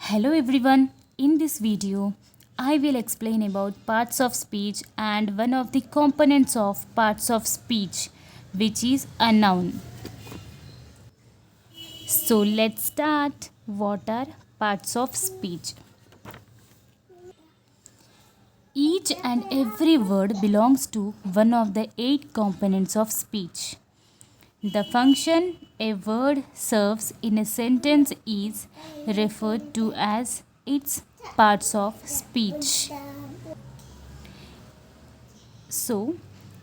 Hello everyone, in this video I will explain about parts of speech and one of the components of parts of speech, which is a noun. So let's start. What are parts of speech? Each and every word belongs to one of the 8 components of speech. The function a word serves in a sentence is referred to as its parts of speech. So,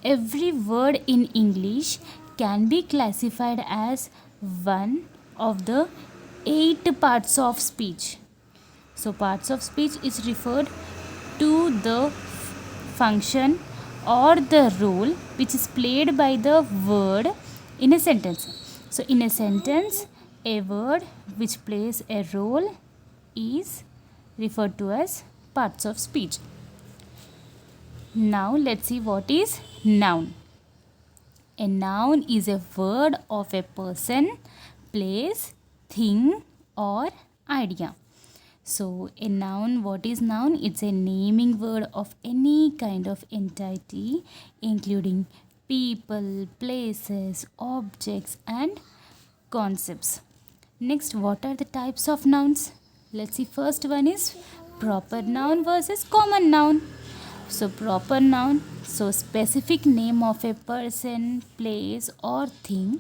every word in English can be classified as one of the 8 parts of speech. So, parts of speech is referred to the function or the role which is played by the word in a sentence. So, in a sentence, a word which plays a role is referred to as parts of speech. Now, let's see what is noun. A noun is a word of a person, place, thing, or idea. So, a noun, what is noun? It's a naming word of any kind of entity, including people, places, objects, and concepts. Next, what are the types of nouns? Let's see. First one is proper noun versus common noun. So, proper noun, so specific name of a person, place, or thing,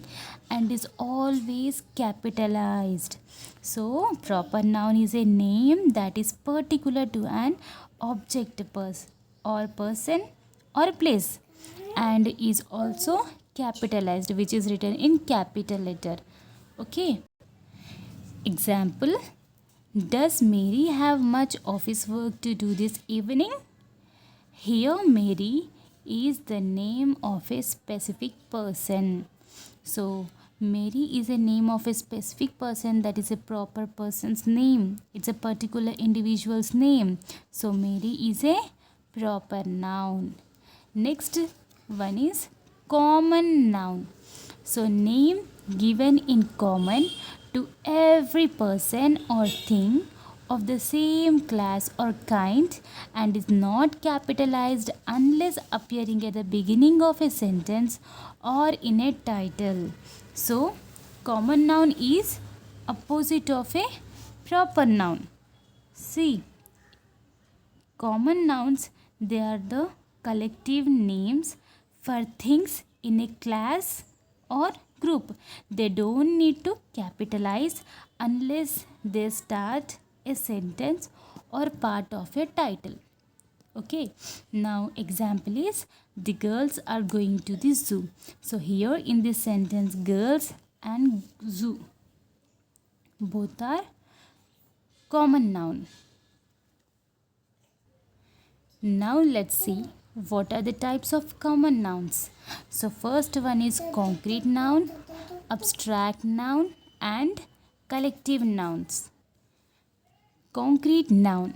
and is always capitalized. So, proper noun is a name that is particular to an object, or person or place, and is also capitalized, which is written in capital letter. Okay. Example: does Mary have much office work to do this evening? Here, Mary is the name of a specific person. So, Mary is a name of a specific person, that is a proper person's name. It's a particular individual's name. So, Mary is a proper noun. Next one is common noun. So, name given in common to every person or thing of the same class or kind and is not capitalized unless appearing at the beginning of a sentence or in a title. So, common noun is opposite of a proper noun. See, common nouns, they are the collective names for things in a class or group. They don't need to capitalize unless they start a sentence or part of a title. Okay, now example is the girls are going to the zoo. So here in this sentence, girls and zoo both are common noun. Now let's see what are the types of common nouns. So first one is concrete noun, abstract noun, and collective nouns. Concrete noun.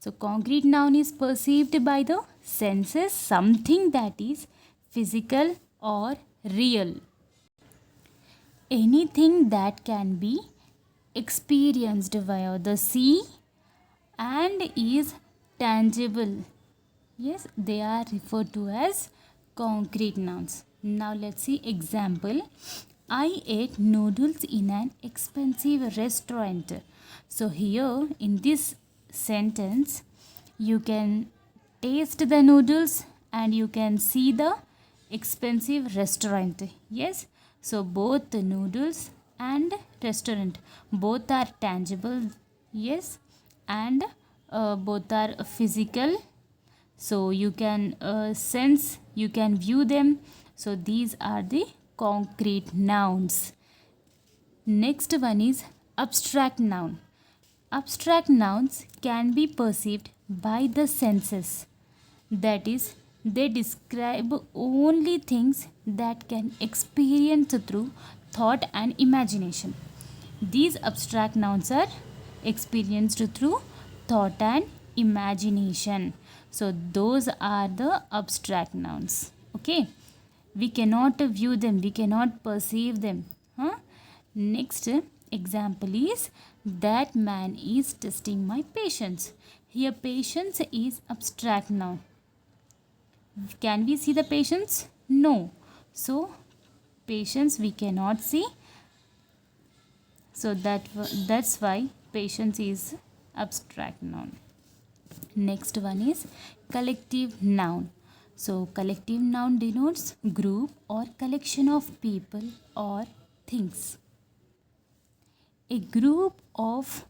So concrete noun is perceived by the senses, something that is physical or real. Anything that can be experienced via the see and is tangible. Yes, they are referred to as concrete nouns. Now let's see example. I ate noodles in an expensive restaurant. So here in this sentence, you can taste the noodles and you can see the expensive restaurant. Yes, so both the noodles and restaurant, both are tangible. Yes, and both are physical. So you can sense, you can view them. So these are the concrete nouns. Next one is abstract noun. Abstract nouns can be perceived by the senses. That is, they describe only things that can experience through thought and imagination. These abstract nouns are experienced through thought and imagination. So those are the abstract nouns. Okay, we cannot view them, we cannot perceive them. Next example is That man is testing my patience. Here patience is abstract noun. Can we see the patience? No. So patience we cannot see. So that's why patience is abstract noun. Next one is collective noun. So collective noun denotes group or collection of people or things. A group of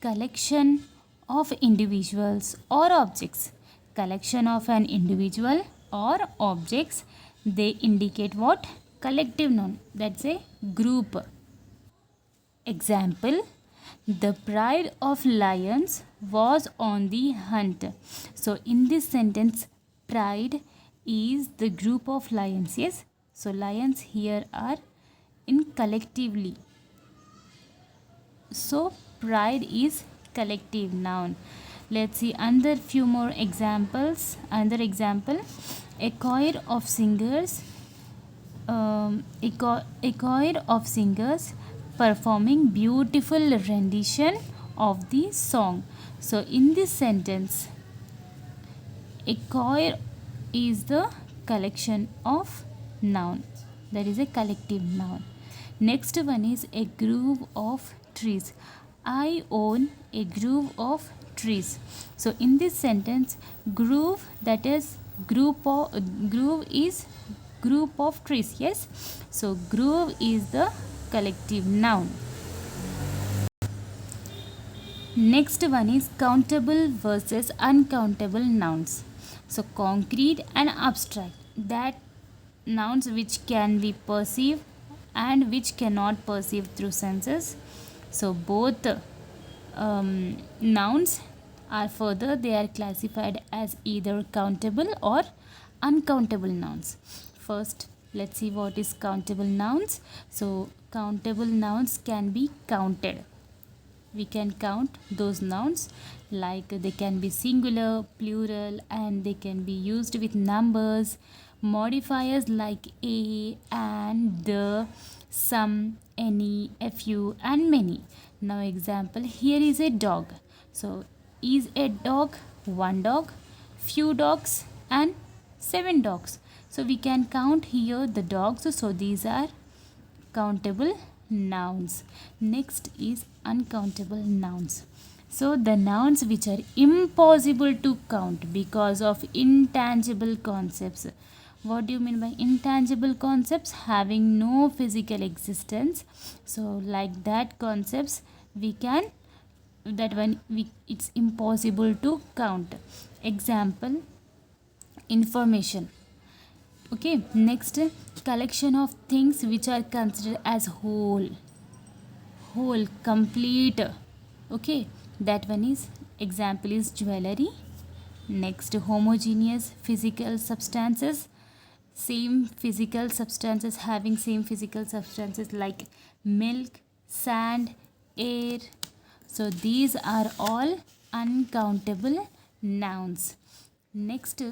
collection of individuals or objects. Collection of an individual or objects, they indicate what? Collective noun. That's a group. Example, the pride of lions was on the hunt. So in this sentence, pride is the group of lions. Yes. So lions here are in collectively. So pride is collective noun. Let's see another few more examples. Another example, a choir of singers. A choir of singers performing beautiful rendition of the song. So in this sentence, a choir is the collection of noun. That is a collective noun. Next one is a grove of trees. I own a grove of trees. So in this sentence, grove, that is grove is group of trees. Yes. So grove is the collective noun. Next one is countable versus uncountable nouns. So concrete and abstract, that nouns which can be perceived and which cannot perceive through senses. So both nouns are further, they are classified as either countable or uncountable nouns. First, let's see what is countable nouns. So countable nouns can be counted. We can count those nouns, like they can be singular, plural, and they can be used with numbers, modifiers like a, and, the, some, any, a few, and many. Now example, here is a dog. So is a dog one dog, few dogs, and 7 dogs. So we can count here the dogs. So these are countable nouns. Next is uncountable nouns. So the nouns which are impossible to count because of intangible concepts. What do you mean by intangible concepts? Having no physical existence. So like that concepts, we can, that one it's impossible to count. Example, information. Okay, next, collection of things which are considered as whole, complete. Okay, that one is, example is jewelry. Next, homogeneous physical substances, same physical substances, having same physical substances like milk, sand, air. So these are all uncountable nouns. Next,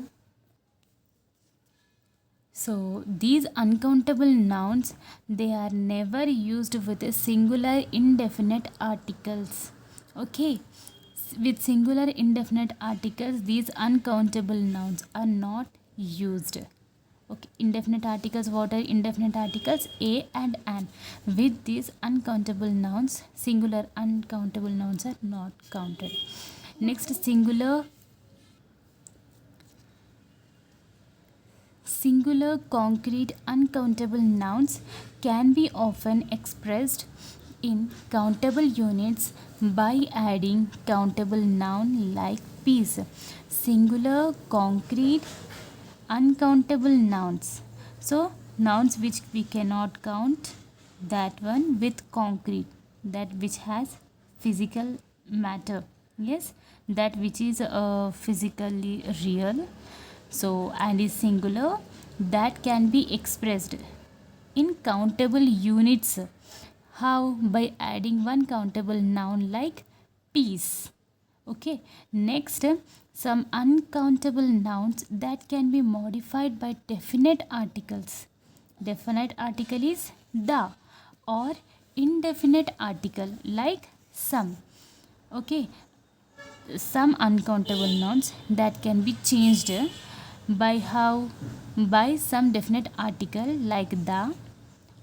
so these uncountable nouns, they are never used with a singular indefinite articles. Okay, with singular indefinite articles, these uncountable nouns are not used. Okay, indefinite articles, what are indefinite articles? A and an. With these uncountable nouns, singular uncountable nouns are not counted. Next, singular concrete uncountable nouns can be often expressed in countable units by adding countable noun like peace. Singular concrete uncountable nouns. So nouns which we cannot count, that one with concrete, that which has physical matter. Yes, that which is physically real. So and is singular, that can be expressed in countable units. How? By adding one countable noun like peace. Okay, next, some uncountable nouns that can be modified by definite articles. Definite article is the, or indefinite article like some. Okay, some uncountable nouns that can be changed by some definite article like the,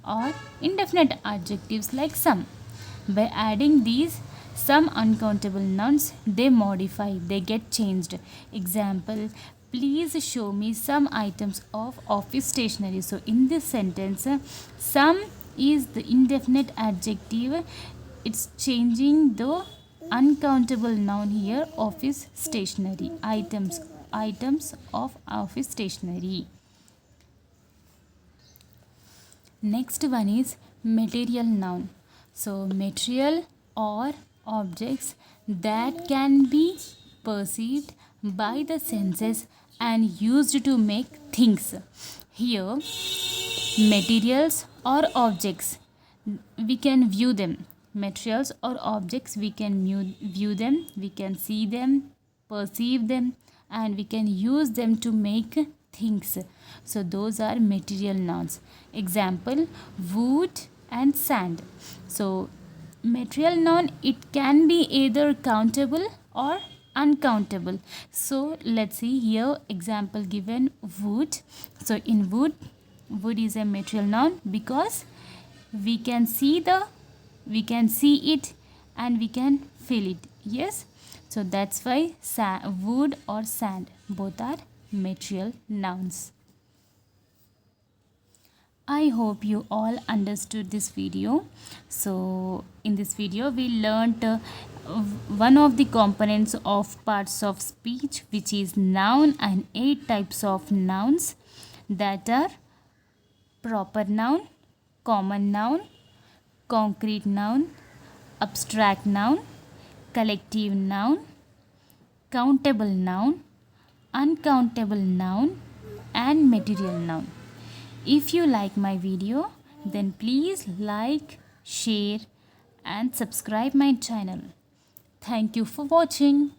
or indefinite adjectives like some. By adding these some uncountable nouns, they modify, they get changed. Example, please show me some items of office stationery. So in this sentence, some is the indefinite adjective. It's changing the uncountable noun here, office stationery, items of office stationery. Next one is material noun. So material or objects that can be perceived by the senses and used to make things. Here, materials or objects, we can view them. Materials or objects, we can view them, we can see them, perceive them, and we can use them to make things. So those are material nouns. Example, wood and sand. So material noun, it can be either countable or uncountable. So let's see here, example given, wood. So in wood is a material noun because we can see it and we can feel it. Yes, so that's why wood or sand, both are material nouns. I hope you all understood this video. So in this video we learnt one of the components of parts of speech, which is noun, and 8 types of nouns, that are proper noun, common noun, concrete noun, abstract noun, collective noun, countable noun, uncountable noun, and material noun. If you like my video, then please like, share and subscribe my channel. Thank you for watching.